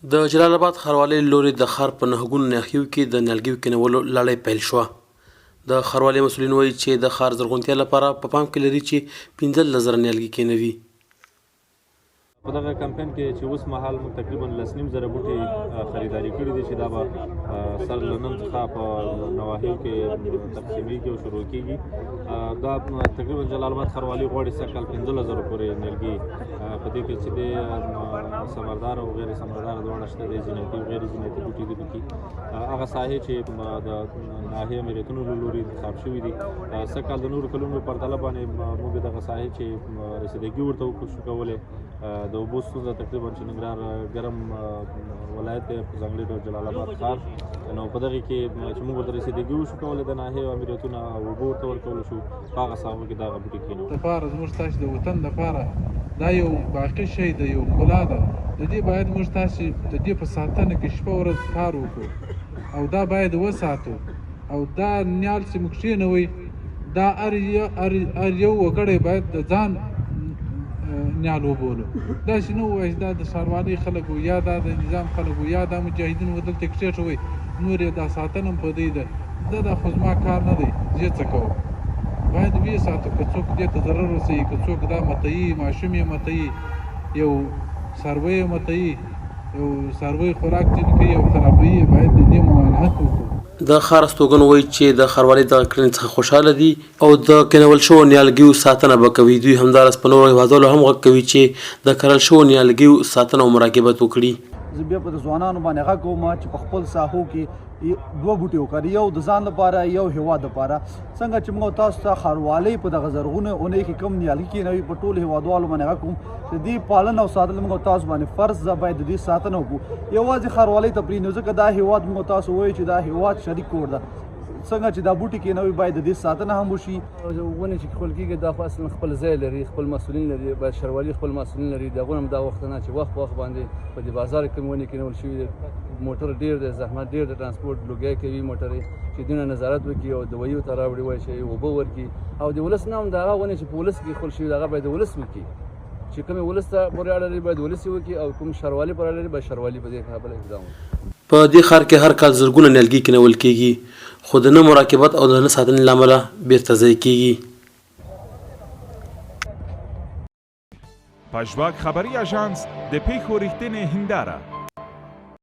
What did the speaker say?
د جلال آباد ښاروالۍ لوري د ښار په نهګونو ناحیو کې د نیالګیو کینولو لړۍ پیل شوه. د ښاروالۍ مسؤلین وایي چې د ښار زرغونتیا لپاره په پام کې لري چې 15,000 نیالګي کینوي. په دغه کمپاین کې چې اوس مهال موږ تقریبا 19,000 بوټي خریداري کړي دي چې دا به سر له نن څخه په نواحیو کې تقسیمیږي او شروع کېږي. دا تقریبا جلال آباد ښاروالۍ غواړي سږ کال 15,000 پورې نیالګي په دې کې چې د ثمردار او غیر ثمردار دواړه شته دي، زینتي او غیر زینتي بوټي دي پکې. هغه ساحې چې د ناحیه ملیتونو له لوري انتخاب شوي دي، سږ کال د نورو کلونو په پرتله باندې موږ دغه ساحې چې رسیدګي ورته وکړو کولی. د اوبو ستونزه تقریبا چې ننګرهار ګرم ولایت دی، په ځانګړي ډول جلال آباد ښار، نو په دغې کې چې موږ ورته رسیدګي وشو کولی د ناحیې او امریتونه او اوبو ورته ورکولی شو، په هغه ساحو کې دغه بوټي کېنو. دپاره زموږ ستاسې د وطن دپاره دا یو باقي شی دی، یو ښکلا ده. د دې باید موږ تاسې د دې په ساتنه کې شپه ورځ کار وکړو او دا باید وساتو. او دا نیال چې موږ کښېنوئ دا هر یو وګړی باید د ځان نیال وبولو. داسې نه ووایي چې دا د ښاروالۍ خلک وو یا دا د نظام خلک وو یا دا مجاهدین وو دلته کښېښوئ نور یې دا ساتنه هم په دی ده. دا خو زما کار نه دی، زه څه کوم. باید ویې ساتو. که څوک دې ته ضرر رسوي، که څوک دا متعي ماشوم یې متعي، یو څاروی یې متعي، یو څاروی خوراک ځینې کوي او خرابوي، باید د دې ممانعت وکړو. د ښار استوګن وایي چې د ښاروالۍ دغه کړنې څخه خوشحاله دي او د کینول شوو نیالګیو ساتنه به کوي. دوی همداراز په نورو هېوادوالو هم غږ کوي چې د کرل شوو نیالګیو ساتنه او مراقبت وکړي. زه بیا په ځوانانو باندې غږ کوم چې په خپل ساحو کې 2 بوټي وکړي، یو د ځان لپاره، یو هېواد لپاره. څنګه چې موږ تاسو ته ښاروالۍ په دغه زرغونه اونۍ کې کوم نیالګي کېنوي، په ټولو هېوادوالو باندې غږ کوم چې دې پالنه او ساتنه موږ تاسو باندې فرض ده، باید د دې ساتنه وکړو. یوازې ښاروالۍ ته پرېږدو ځکه دا هېواد موږ تاسو وایو چې دا هېواد شریک کور ده. څنګه چې دا بوټي کېنوي باید د دې ساتنه هم وشي. ونې چې کښول کېږي دا خو اصلا خپل ځای لري، خپل مسؤلین لري، باید ښاروالي خپل مسؤلین لري. د هغو هم دا وخت نه چې وخت په وخت باندې په دې بازار کې کومې ونې کېنول شوي دي، موټر ډېر دی، زحمت ډېر د ټرانسپورټ لوګی کوي موټرې، چې دونه نظارت وکړي او دوایي ورته راوړي، وایي چې اوبه ورکړي. او د ولس نه هم د هغه ونې چې په ولس کې ایښول شوي دي هغه باید د ولس وکړي، چې کومې ولس ته پورې اړه لري باید ولس یې وکړي، او کوم ښاروالي پورې اړه لري باید ښاروالي په دې کابل اقدام وکړي. په دې ښار کې هر کال زرګونه نیالګي کینول کېږي، خو د نه مراقبت او د نه ساتنې له امله بېرته ضایع کېږي. پژواک خبري اژانس د پیښو رښتینې هنداره